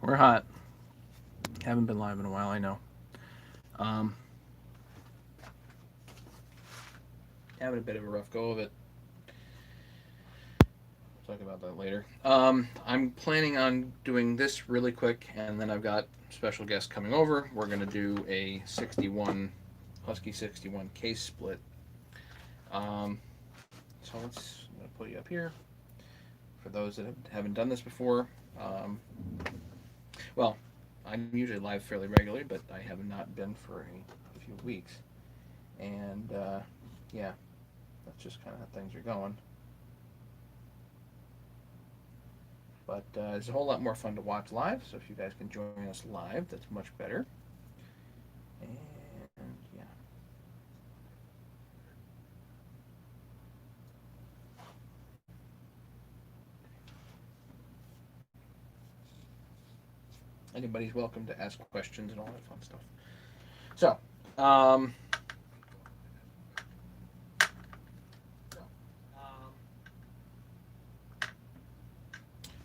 We're hot. Haven't been live in a while, I know. Um, Having a bit of a rough go of it. We'll talk about that later. I'm planning on doing this really quick, and then I've got special guests coming over. We're going to do a 61 Husky 61 case split. Um, so I'm going to put you up here for those that haven't done this before. Um, well, I'm usually live fairly regularly, but I have not been for a few weeks. And yeah, that's just kind of how things are going. But it's a whole lot more fun to watch live. So if you guys can join us live, that's much better. And yeah, anybody's welcome to ask questions and all that fun stuff. So, um,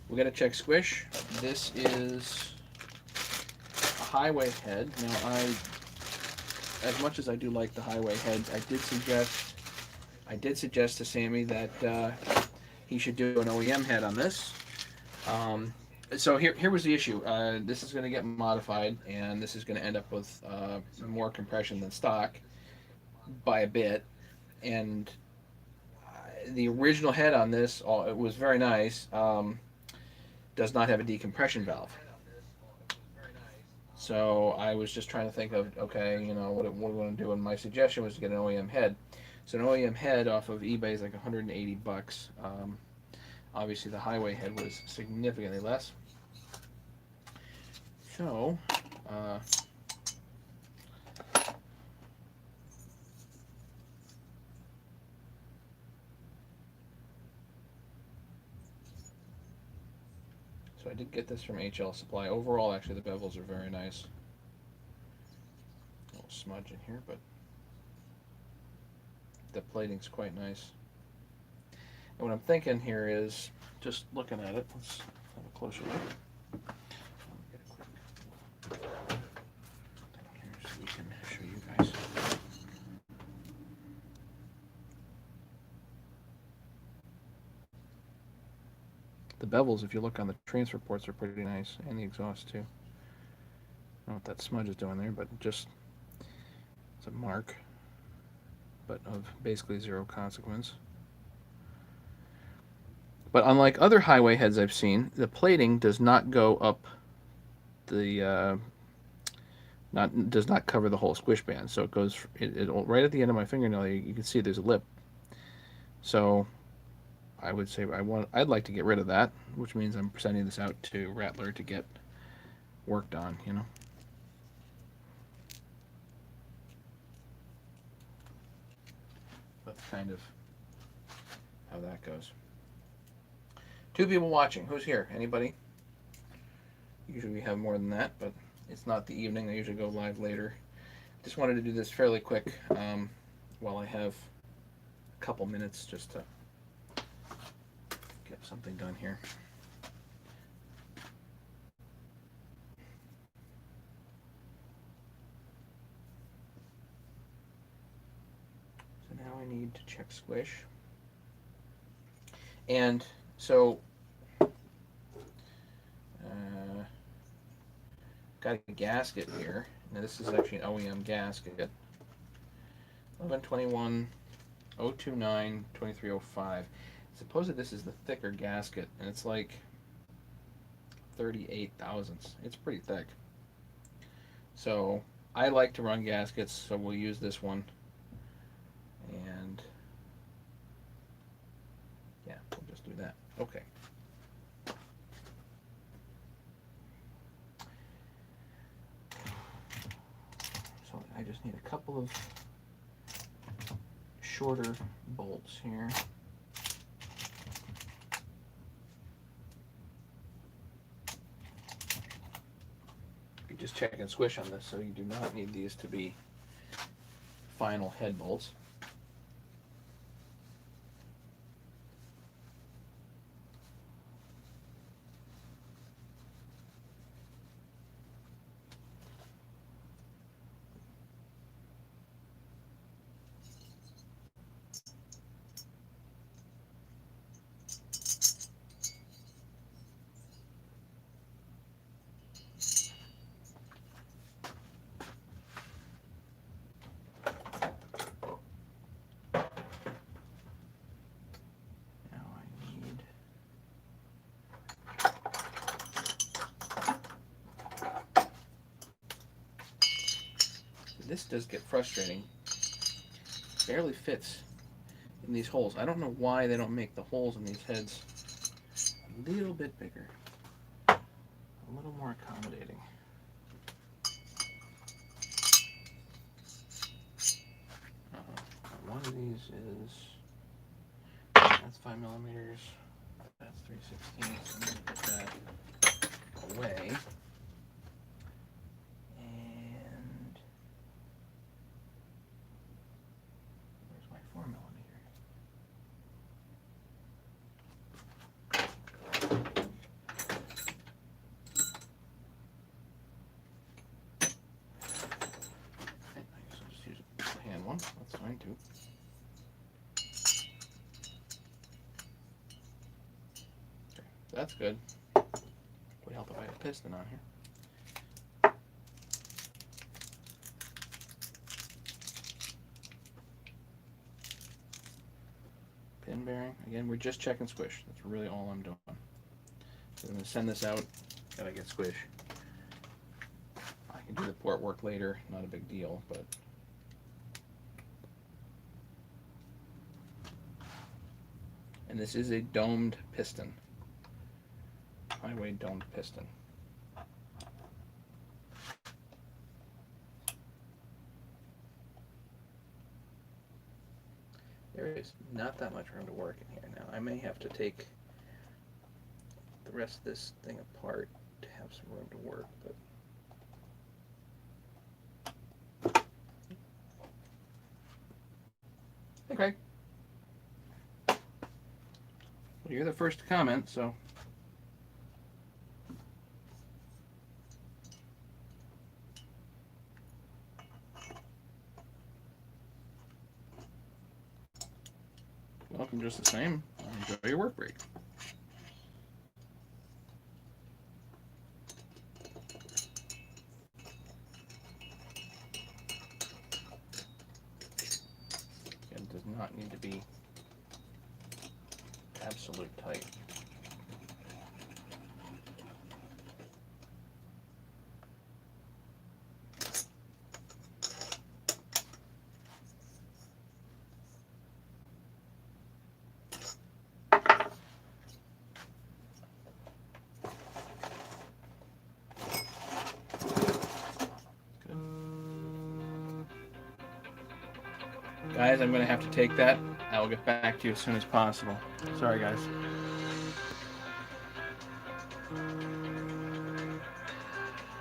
we got to check Squish. This is a highway head. Now, as much as I do like the highway heads, I did suggest to Sammy that he should do an OEM head on this. Um, so here was the issue. This is going to get modified, and this is going to end up with more compression than stock by a bit. And the original head on this, it was very nice. Does not have a decompression valve. So I was just trying to think of, okay, what we want to do, and my suggestion was to get an OEM head. So an OEM head off of eBay is like 180 bucks. Obviously, the highway head was significantly less. So, uh, so I did get this from HL Supply. Overall, actually, the bevels are very nice. A little smudge in here, but the plating's quite nice. And what I'm thinking here is, just looking at it, let's have a closer look. Get a quick thing here so we can show you guys. The bevels, if you look on the transfer ports, are pretty nice, and the exhaust too. I don't know what that smudge is doing there, but just it's a mark, but of basically zero consequence. But unlike other highway heads I've seen, the plating does not go up the not does not cover the whole squish band. So it goes right at the end of my fingernail. You can see there's a lip. So I would say I'd like to get rid of that, which means I'm sending this out to Rattler to get worked on. That's kind of how that goes. Two people watching. Who's here? Anybody? Usually we have more than that, but it's not the evening. I usually go live later. Just wanted to do this fairly quick while I have a couple minutes just to get something done here. So now I need to check Squish. And so got a gasket here. Now this is actually an OEM gasket. 1121 029 2305. Suppose that this is the thicker gasket, and it's like 38 thousandths. It's pretty thick. So I like to run gaskets, so we'll use this one. And yeah, we'll just do that. Okay. So I just need a couple of shorter bolts here. You're just checking Squish on this, so you do not need these to be final head bolts. this does get frustrating. Barely fits in these holes. I don't know why they don't make the holes in these heads a little bit bigger, a little more accommodating. One of these is, that's 5 millimeters, that's 3/16. So I'm going to put that away. And where's my 4 millimeter? I guess I'll just use the hand one. That's fine too. Okay, that's good. Would help if I had a piston on here. Pin bearing. Again, we're just checking squish. That's really all I'm doing. So I'm going to send this out. Gotta get squish. I can do the port work later. Not a big deal, but. And this is a domed piston. Highway domed piston. There is not that much room to work in here now. I may have to take the rest of this thing apart to have some room to work, but. Okay. Well, you're the first to comment, so. Welcome just the same. Enjoy your work break. It does not need to be absolute tight. Guys, I'm going to have to take that. I will get back to you as soon as possible. Sorry, guys.